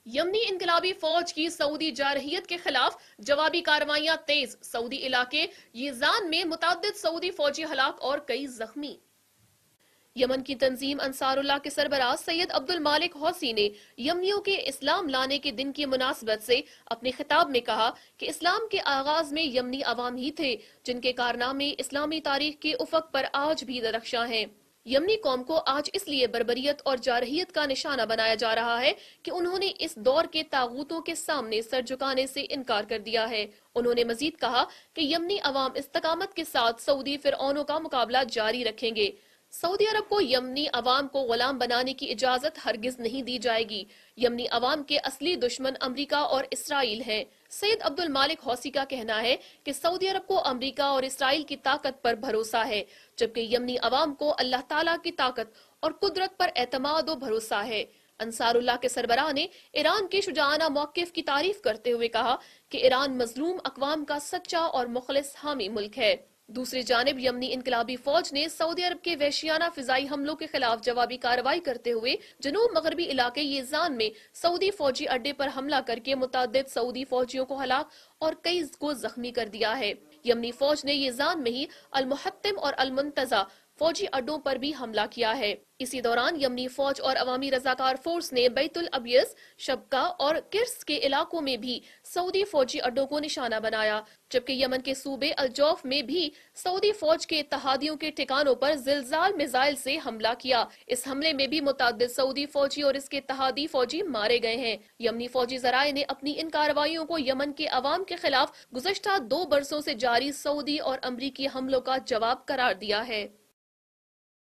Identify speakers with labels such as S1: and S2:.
S1: یمنی انقلابی فوج کی سعودی جارحیت کے خلاف جوابی کارروائیاں تیز، سعودی علاقے یزان میں متعدد سعودی فوجی ہلاک اور کئی زخمی۔ یمن کی تنظیم انصار اللہ کے سربراہ سید عبد المالک حوثی نے یمنیوں کے اسلام لانے کے دن کی مناسبت سے اپنے خطاب میں کہا کہ اسلام کے آغاز میں یمنی عوام ہی تھے جن کے کارنامے اسلامی تاریخ کے افق پر آج بھی درخشاں ہیں۔ یمنی قوم کو آج اس لیے بربریت اور جارحیت کا نشانہ بنایا جا رہا ہے کہ انہوں نے اس دور کے طاغوتوں کے سامنے سر جھکانے سے انکار کر دیا ہے۔ انہوں نے مزید کہا کہ یمنی عوام استقامت کے ساتھ سعودی فرعونوں کا مقابلہ جاری رکھیں گے۔ سعودی عرب کو یمنی عوام کو غلام بنانے کی اجازت ہرگز نہیں دی جائے گی۔ یمنی عوام کے اصلی دشمن امریکہ اور اسرائیل ہیں۔ سید عبد المالک حوثی کا کہنا ہے کہ سعودی عرب کو امریکہ اور اسرائیل کی طاقت پر بھروسہ ہے، جبکہ یمنی عوام کو اللہ تعالیٰ کی طاقت اور قدرت پر اعتماد و بھروسہ ہے۔ انصار اللہ کے سربراہ نے ایران کے شجاعانہ موقف کی تعریف کرتے ہوئے کہا کہ ایران مظلوم اقوام کا سچا اور مخلص حامی ملک ہے۔ دوسری جانب یمنی انقلابی فوج نے سعودی عرب کے وحشیانہ فضائی حملوں کے خلاف جوابی کارروائی کرتے ہوئے جنوب مغربی علاقے یزان میں سعودی فوجی اڈے پر حملہ کر کے متعدد سعودی فوجیوں کو ہلاک اور کئی کو زخمی کر دیا ہے۔ یمنی فوج نے یزان میں ہی المحتم اور المنتزہ فوجی اڈوں پر بھی حملہ کیا ہے۔ اسی دوران یمنی فوج اور عوامی رضاکار فورس نے بیت الابیض، شبکہ اور کرس کے علاقوں میں بھی سعودی فوجی اڈوں کو نشانہ بنایا، جبکہ یمن کے صوبے الجوف میں بھی سعودی فوج کے اتحادیوں کے ٹھکانوں پر زلزال میزائل سے حملہ کیا۔ اس حملے میں بھی متعدد سعودی فوجی اور اس کے اتحادی فوجی مارے گئے ہیں۔ یمنی فوجی ذرائع نے اپنی ان کارروائیوں کو یمن کے عوام کے خلاف گزشتہ 2 برسوں سے جاری سعودی اور امریکی حملوں کا جواب قرار دیا ہے۔